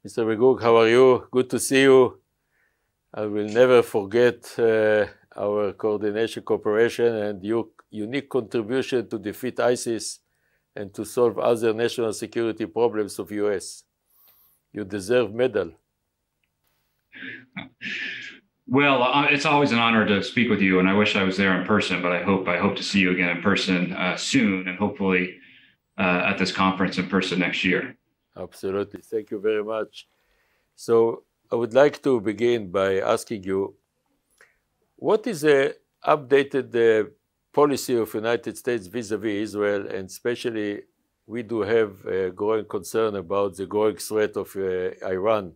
Mr. McGurk, how are you? Good to see you. I will never forget our coordination, cooperation, and your unique contribution to defeat ISIS and to solve other national security problems of U.S. You deserve medal. Well, it's always an honor to speak with you, and I wish I was there in person, but I hope to see you again in person soon, and hopefully at this conference in person next year. Absolutely. Thank you very much. So I would like to begin by asking you, what is the updated policy of United States vis-a-vis Israel, and especially we do have a growing concern about the growing threat of Iran,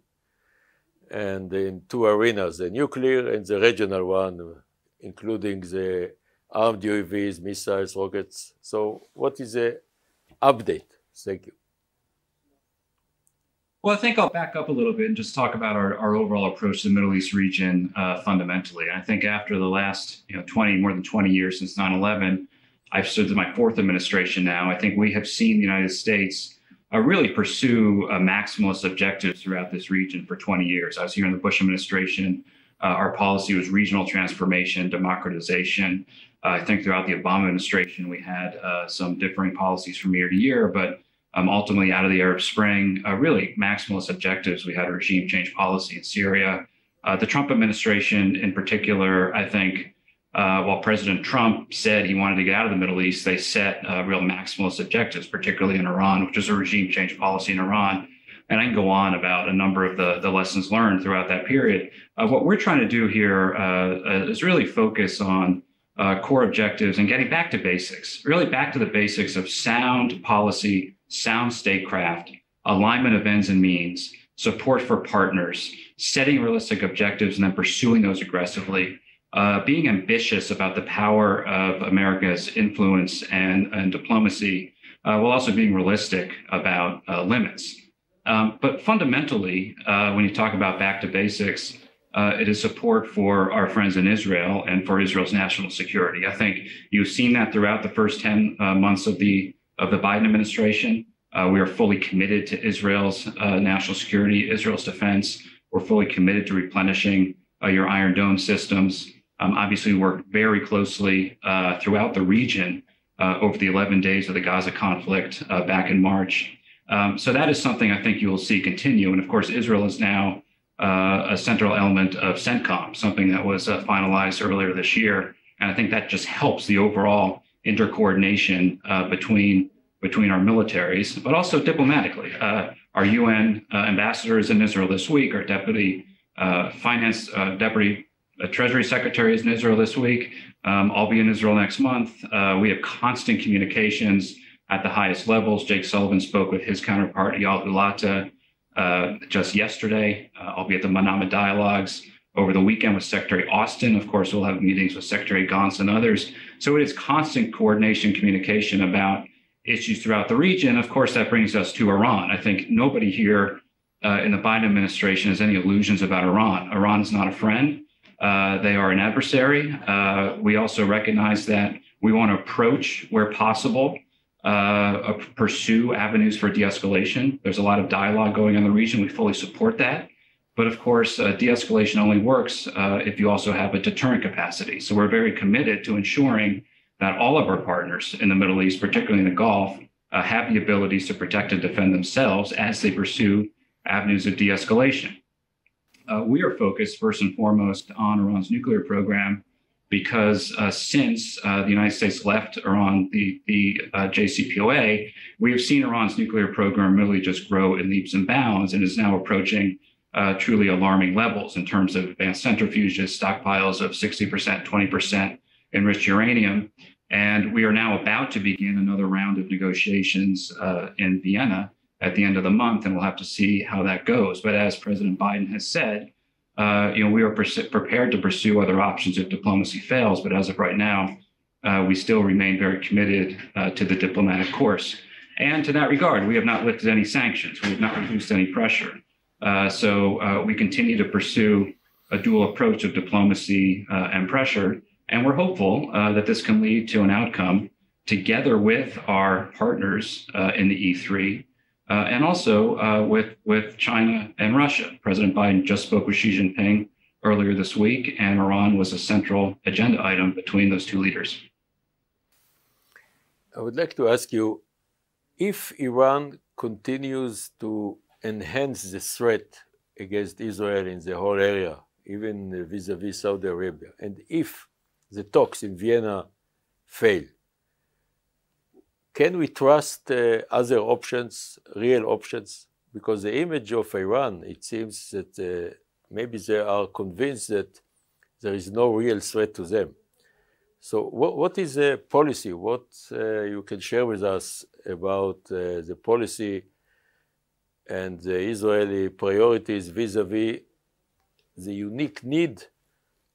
and in two arenas, the nuclear and the regional one, including the armed UAVs, missiles, rockets. So what is the update? Thank you. Well, I think I'll back up a little bit and just talk about our overall approach to the Middle East region fundamentally. I think after the last more than 20 years since 9/11, I've stood to my fourth administration now. I think we have seen the United States really pursue maximalist objectives throughout this region for 20 years. I was here in the Bush administration. Our policy was regional transformation, democratization. I think throughout the Obama administration, we had some differing policies from year to year, but ultimately out of the Arab Spring, really maximalist objectives. We had a regime change policy in Syria. The Trump administration in particular, I think, while President Trump said he wanted to get out of the Middle East, they set real maximalist objectives, particularly in Iran, which is a regime change policy in Iran. And I can go on about a number of the lessons learned throughout that period. What we're trying to do here is really focus on core objectives and getting back to basics, really back to the basics of sound policy, sound statecraft, alignment of ends and means, support for partners, setting realistic objectives and then pursuing those aggressively. Being ambitious about the power of America's influence and diplomacy, while also being realistic about limits. But fundamentally, when you talk about back to basics, it is support for our friends in Israel and for Israel's national security. I think you've seen that throughout the first 10 months of the Biden administration. We are fully committed to Israel's national security, Israel's defense. We're fully committed to replenishing your Iron Dome systems. Obviously, we worked very closely throughout the region over the 11 days of the Gaza conflict back in March. So that is something I think you will see continue. And of course, Israel is now a central element of CENTCOM, something that was finalized earlier this year. And I think that just helps the overall intercoordination between our militaries, but also diplomatically. Our UN ambassador is in Israel this week. Our deputy Treasury Secretary is in Israel this week. I'll be in Israel next month. We have constant communications at the highest levels. Jake Sullivan spoke with his counterpart, Eyal Hulata, just yesterday. I'll be at the Manama Dialogues over the weekend with Secretary Austin. Of course, we'll have meetings with Secretary Gantz and others. So it is constant coordination, communication about issues throughout the region. Of course, that brings us to Iran. I think nobody here in the Biden administration has any illusions about Iran. Iran is not a friend. They are an adversary. We also recognize that we want to approach where possible, pursue avenues for de-escalation. There's a lot of dialogue going on in the region. We fully support that. But of course, de-escalation only works if you also have a deterrent capacity. So we're very committed to ensuring that all of our partners in the Middle East, particularly in the Gulf, have the abilities to protect and defend themselves as they pursue avenues of de-escalation. We are focused first and foremost on Iran's nuclear program because since the United States left Iran, the JCPOA, we have seen Iran's nuclear program really just grow in leaps and bounds and is now approaching truly alarming levels in terms of advanced centrifuges, stockpiles of 60%, 20% enriched uranium. And we are now about to begin another round of negotiations in Vienna at the end of the month, and we'll have to see how that goes. But as President Biden has said, we are prepared to pursue other options if diplomacy fails. But as of right now, we still remain very committed to the diplomatic course. And to that regard, we have not lifted any sanctions. We have not reduced any pressure. So we continue to pursue a dual approach of diplomacy and pressure. And we're hopeful that this can lead to an outcome together with our partners in the E3 and also with China and Russia. President Biden just spoke with Xi Jinping earlier this week, and Iran was a central agenda item between those two leaders. I would like to ask you, if Iran continues to enhance the threat against Israel in the whole area, even vis-a-vis Saudi Arabia, and if the talks in Vienna fail, can we trust other options, real options? Because the image of Iran, it seems that maybe they are convinced that there is no real threat to them. So what is the policy? What you can share with us about the policy and the Israeli priorities vis-a-vis the unique need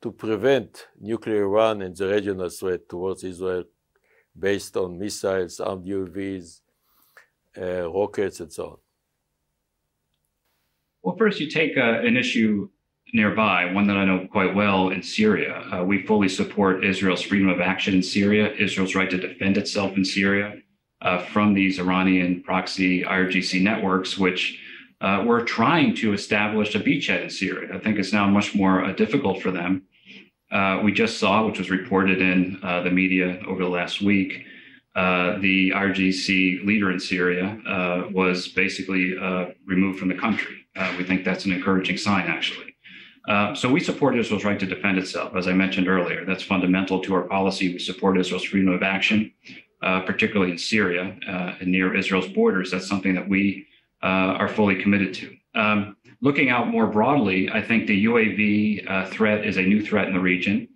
to prevent nuclear Iran and the regional threat towards Israel based on missiles, armed UAVs, rockets, and so on? Well, first, you take an issue nearby, one that I know quite well in Syria. We fully support Israel's freedom of action in Syria, Israel's right to defend itself in Syria from these Iranian proxy IRGC networks, which were trying to establish a beachhead in Syria. I think it's now much more difficult for them. We just saw, which was reported in the media over the last week, the IRGC leader in Syria was basically removed from the country. We think that's an encouraging sign, actually. So we support Israel's right to defend itself, as I mentioned earlier. That's fundamental to our policy. We support Israel's freedom of action, particularly in Syria and near Israel's borders. That's something that we are fully committed to. Looking out more broadly, I think the UAV threat is a new threat in the region.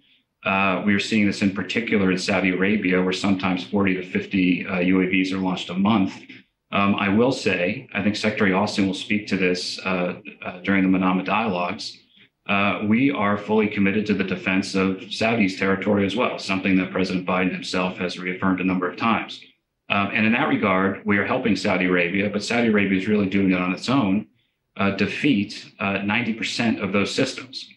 We are seeing this in particular in Saudi Arabia, where sometimes 40 to 50 UAVs are launched a month. I will say, I think Secretary Austin will speak to this during the Manama dialogues. We are fully committed to the defense of Saudi's territory as well, something that President Biden himself has reaffirmed a number of times. And in that regard, we are helping Saudi Arabia, but Saudi Arabia is really doing it on its own, defeat 90% of those systems.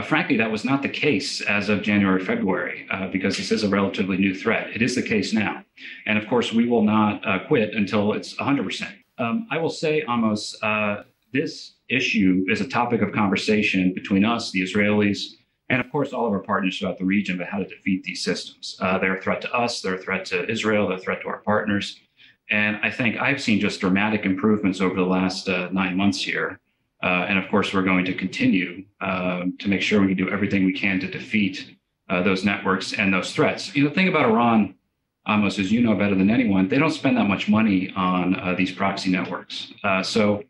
Frankly, that was not the case as of January, February, because this is a relatively new threat. It is the case now. And of course, we will not quit until it's 100%. I will say, Amos, this issue is a topic of conversation between us, the Israelis, and of course, all of our partners throughout the region about how to defeat these systems. They're a threat to us, they're a threat to Israel, they're a threat to our partners. And I think I've seen just dramatic improvements over the last 9 months here. And of course, we're going to continue to make sure we can do everything we can to defeat those networks and those threats. You know, the thing about Iran, Amos, as you know better than anyone, they don't spend that much money on these proxy networks. So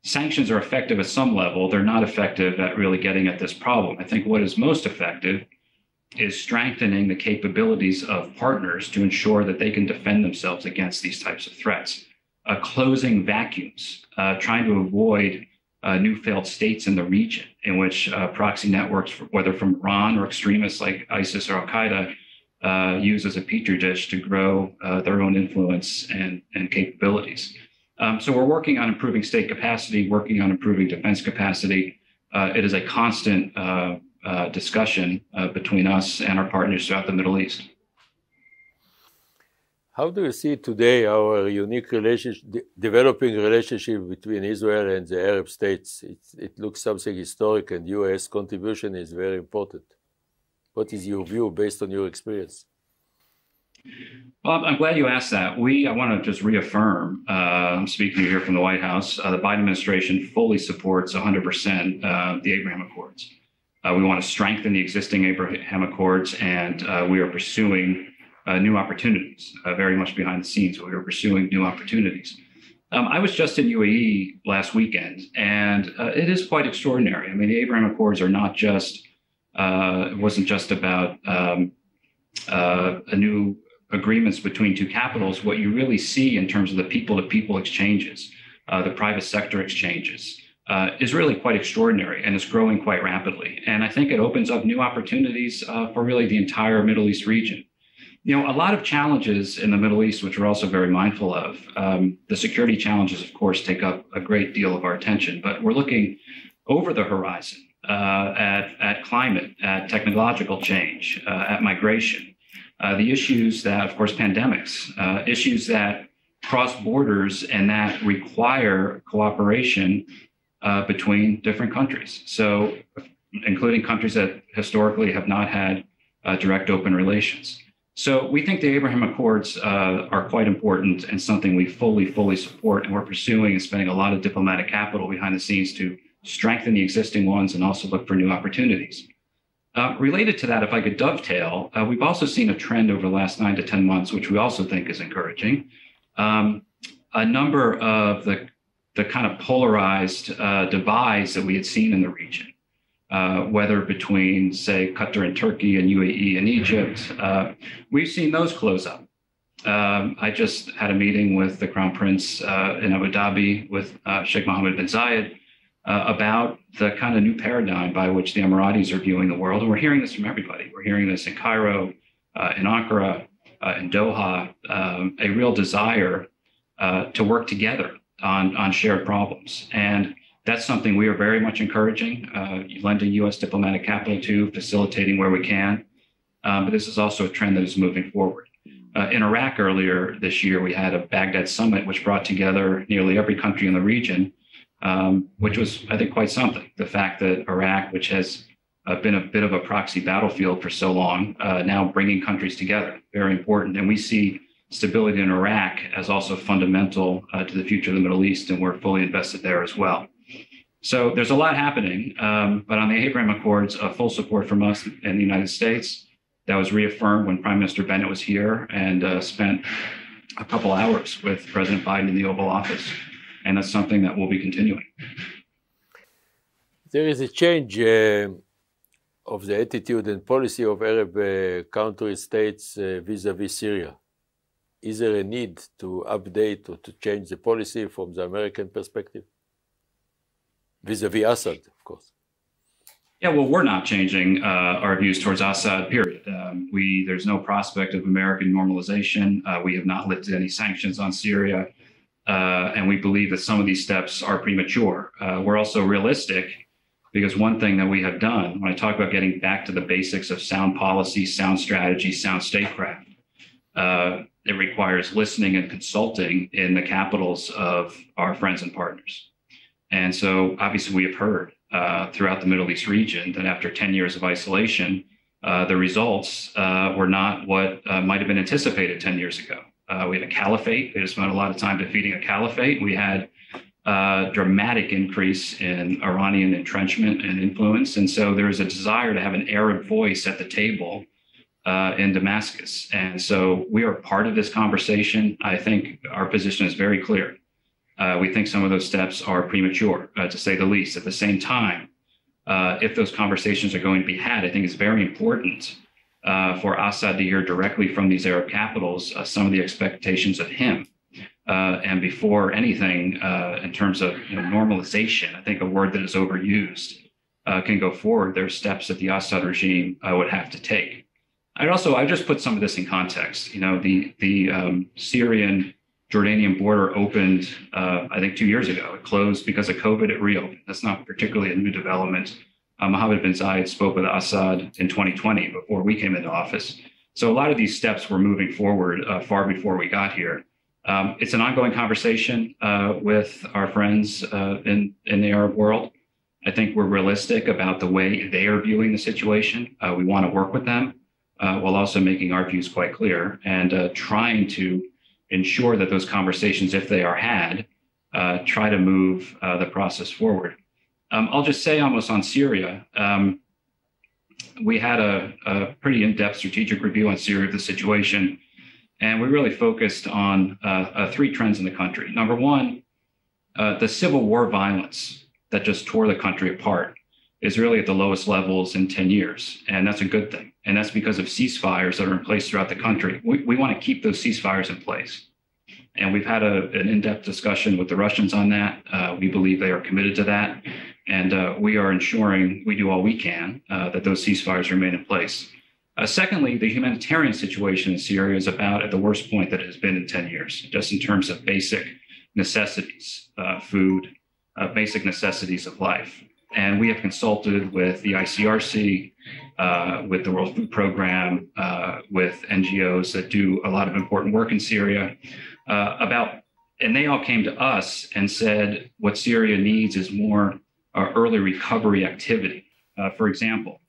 sanctions are effective at some level. They're not effective at really getting at this problem. I think what is most effective is strengthening the capabilities of partners to ensure that they can defend themselves against these types of threats, closing vacuums, trying to avoid new failed states in the region in which proxy networks, whether from Iran or extremists like ISIS or Al-Qaeda, use as a petri dish to grow their own influence and capabilities. So we're working on improving state capacity, working on improving defense capacity. It is a constant discussion between us and our partners throughout the Middle East. How do you see today our unique developing relationship between Israel and the Arab states? It looks something historic, and U.S. contribution is very important. What is your view based on your experience? Well, I'm glad you asked that. I want to just reaffirm, I'm speaking here from the White House, the Biden administration fully supports 100% the Abraham Accords. We want to strengthen the existing Abraham Accords, and we are pursuing new opportunities, very much behind the scenes. We are pursuing new opportunities. I was just in UAE last weekend, and it is quite extraordinary. I mean, the Abraham Accords are not just, it wasn't just about a new agreements between two capitals. What you really see in terms of the people-to-people exchanges, the private sector exchanges, is really quite extraordinary, and it's growing quite rapidly. And I think it opens up new opportunities for really the entire Middle East region. You know, a lot of challenges in the Middle East, which we're also very mindful of. The security challenges, of course, take up a great deal of our attention, but we're looking over the horizon at climate, at technological change, at migration. The issues that, of course, pandemics, issues that cross borders and that require cooperation between different countries. So, including countries that historically have not had direct open relations. So we think the Abraham Accords are quite important and something we fully support, and we're pursuing and spending a lot of diplomatic capital behind the scenes to strengthen the existing ones and also look for new opportunities. Related to that, if I could dovetail, we've also seen a trend over the last 9 to 10 months, which we also think is encouraging. A number of the kind of polarized divides that we had seen in the region, whether between, say, Qatar and Turkey and UAE and Egypt, we've seen those close up. I just had a meeting with the Crown Prince in Abu Dhabi with Sheikh Mohammed bin Zayed about the kind of new paradigm by which the Emiratis are viewing the world. And we're hearing this from everybody. We're hearing this in Cairo, in Ankara, in Doha, a real desire to work together on shared problems. And that's something we are very much encouraging, lending U.S. diplomatic capital to, facilitating where we can. But this is also a trend that is moving forward. In Iraq earlier this year, we had a Baghdad summit, which brought together nearly every country in the region, which was, I think, quite something. The fact that Iraq, which has been a bit of a proxy battlefield for so long, now bringing countries together, very important. And we see stability in Iraq as also fundamental to the future of the Middle East, and we're fully invested there as well. So there's a lot happening, but on the Abraham Accords, full support from us in the United States. That was reaffirmed when Prime Minister Bennett was here and spent a couple hours with President Biden in the Oval Office. And that's something that we'll be continuing. There is a change of the attitude and policy of Arab country states vis-a-vis Syria. Is there a need to update or to change the policy from the American perspective? Vis-a-vis Assad, of course. Yeah, well, we're not changing our views towards Assad, period. There's no prospect of American normalization. We have not lifted any sanctions on Syria. And we believe that some of these steps are premature. We're also realistic because one thing that we have done, when I talk about getting back to the basics of sound policy, sound strategy, sound statecraft, it requires listening and consulting in the capitals of our friends and partners. And so obviously we have heard throughout the Middle East region that after 10 years of isolation, the results were not what might have been anticipated 10 years ago. We had a caliphate. We had spent a lot of time defeating a caliphate. We had a dramatic increase in Iranian entrenchment and influence. And so there is a desire to have an Arab voice at the table in Damascus. And so we are part of this conversation. I think our position is very clear. We think some of those steps are premature, to say the least. At the same time, if those conversations are going to be had, I think it's very important for Assad to hear directly from these Arab capitals some of the expectations of him. And before anything, in terms of normalization, I think a word that is overused, can go forward, there are steps that the Assad regime would have to take. I just put some of this in context. The Syrian Jordanian border opened, I think 2 years ago. It closed because of COVID, it reopened. That's not particularly a new development. Mohammed bin Zayed spoke with Assad in 2020 before we came into office. So a lot of these steps were moving forward far before we got here. It's an ongoing conversation with our friends in the Arab world. I think we're realistic about the way they are viewing the situation. We want to work with them while also making our views quite clear and trying to ensure that those conversations, if they are had, try to move the process forward. I'll just say almost on Syria, we had a pretty in-depth strategic review on Syria, the situation, and we really focused on 3 trends in the country. Number one, the civil war violence that just tore the country apart is really at the lowest levels in 10 years, and that's a good thing. And that's because of ceasefires that are in place throughout the country. We want to keep those ceasefires in place. And we've had an in-depth discussion with the Russians on that. We believe they are committed to that. And we are ensuring we do all we can that those ceasefires remain in place. Secondly, the humanitarian situation in Syria is about at the worst point that it has been in 10 years, just in terms of basic necessities, food, basic necessities of life. And we have consulted with the ICRC, with the World Food Program, with NGOs that do a lot of important work in Syria. and they all came to us and said what Syria needs is more early recovery activity. For example,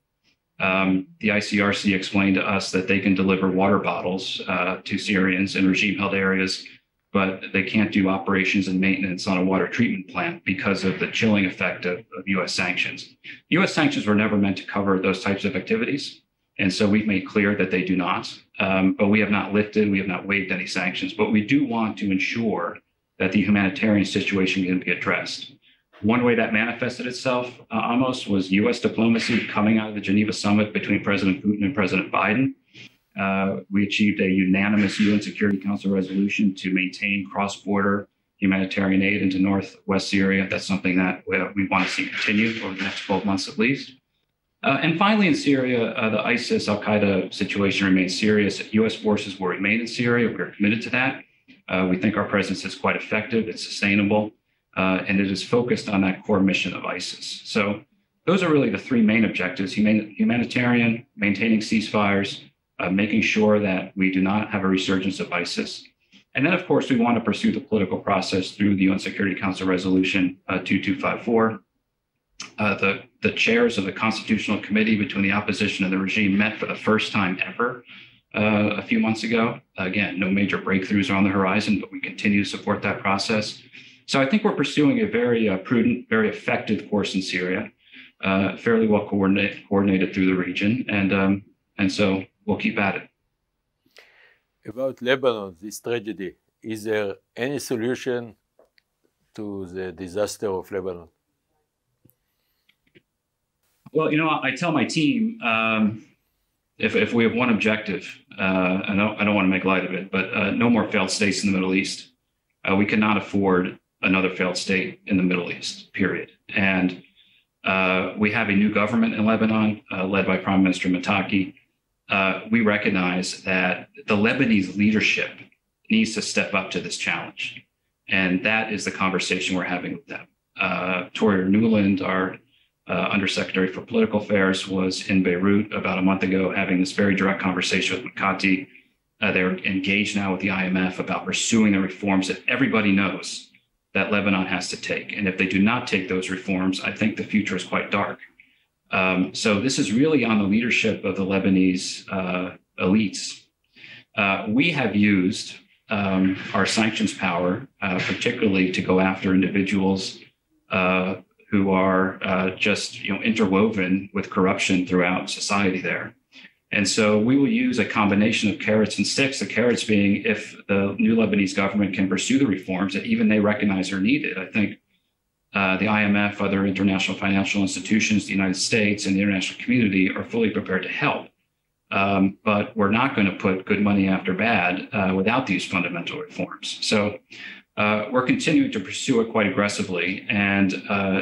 the ICRC explained to us that they can deliver water bottles to Syrians in regime-held areas, but they can't do operations and maintenance on a water treatment plant because of the chilling effect of U.S. sanctions. U.S. sanctions were never meant to cover those types of activities, and so we've made clear that they do not. But we have not lifted, we have not waived any sanctions, but we do want to ensure that the humanitarian situation can be addressed. One way that manifested itself, Amos, was U.S. diplomacy coming out of the Geneva summit between President Putin and President Biden. We achieved a unanimous UN Security Council resolution to maintain cross-border humanitarian aid into northwest Syria. That's something that we want to see continue over the next 12 months at least. And finally, in Syria, the ISIS al-Qaeda situation remains serious. U.S. forces will remain in Syria. We're committed to that. We think our presence is quite effective, it's sustainable, and it is focused on that core mission of ISIS. So those are really the three main objectives: humanitarian, maintaining ceasefires, making sure that we do not have a resurgence of ISIS. And then, of course, we want to pursue the political process through the UN Security Council Resolution 2254. The chairs of the Constitutional Committee between the opposition and the regime met for the first time ever a few months ago. Again, no major breakthroughs are on the horizon, but we continue to support that process. So I think we're pursuing a very prudent, very effective course in Syria, fairly well coordinated through the region, and so we'll keep at it. About Lebanon, this tragedy, is there any solution to the disaster of Lebanon? Well, I tell my team, if we have one objective, I don't want to make light of it, but no more failed states in the Middle East. We cannot afford another failed state in the Middle East, period. And we have a new government in Lebanon, led by Prime Minister Mataki. We recognize that the Lebanese leadership needs to step up to this challenge. And that is the conversation we're having with them. Tori Nuland, our Undersecretary for Political Affairs, was in Beirut about a month ago having this very direct conversation with Makati. They're engaged now with the IMF about pursuing the reforms that everybody knows that Lebanon has to take. And if they do not take those reforms, I think the future is quite dark. So this is really on the leadership of the Lebanese elites. We have used our sanctions power, particularly to go after individuals who are just interwoven with corruption throughout society there. And so we will use a combination of carrots and sticks, the carrots being if the new Lebanese government can pursue the reforms that even they recognize are needed. I think the IMF, other international financial institutions, the United States, and the international community are fully prepared to help. But we're not going to put good money after bad without these fundamental reforms. So we're continuing to pursue it quite aggressively, and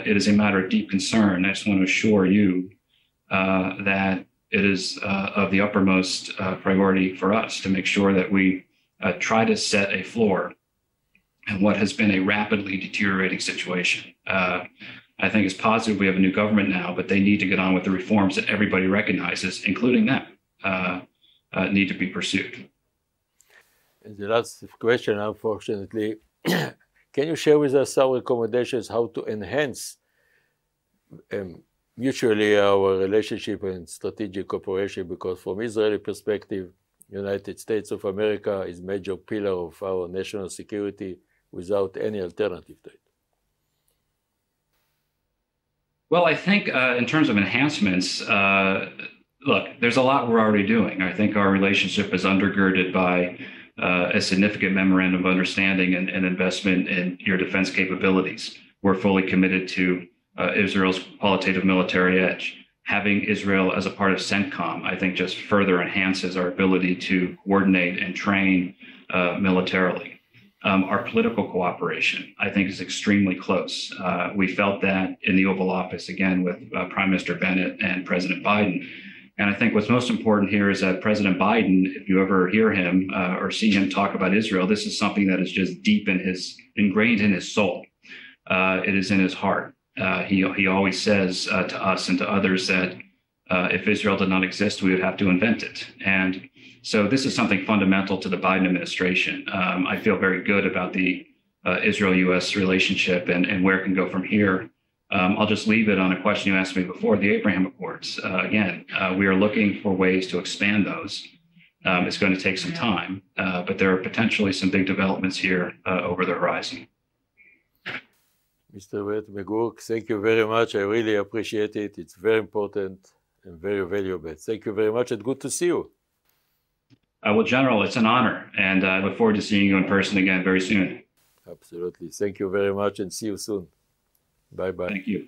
it is a matter of deep concern. I just want to assure you that it is of the uppermost priority for us to make sure that we try to set a floor in what has been a rapidly deteriorating situation. I think it's positive we have a new government now, but they need to get on with the reforms that everybody recognizes, including them, need to be pursued. And the last question, unfortunately, can you share with us some recommendations how to enhance mutually our relationship and strategic cooperation? Because from Israeli perspective, United States of America is major pillar of our national security without any alternative to it. Well, I think in terms of enhancements, look, there's a lot we're already doing. I think our relationship is undergirded by a significant memorandum of understanding and investment in your defense capabilities. We're fully committed to Israel's qualitative military edge. Having Israel as a part of CENTCOM, I think, just further enhances our ability to coordinate and train militarily. Our political cooperation, I think, is extremely close. We felt that in the Oval Office, again, with Prime Minister Bennett and President Biden. And I think what's most important here is that President Biden, if you ever hear him or see him talk about Israel, this is something that is just deep in ingrained in his soul. It is in his heart. He always says to us and to others that if Israel did not exist, we would have to invent it. And So this is something fundamental to the Biden administration. I feel very good about the Israel-U.S. relationship and where it can go from here. I'll just leave it on a question you asked me before, the Abraham Accords. Again, we are looking for ways to expand those. It's going to take some time, but there are potentially some big developments here over the horizon. Mr. McGurk, thank you very much. I really appreciate it. It's very important and very valuable. Thank you very much and good to see you. Well, General, it's an honor, and I look forward to seeing you in person again very soon. Absolutely. Thank you very much and see you soon. Bye-bye. Thank you.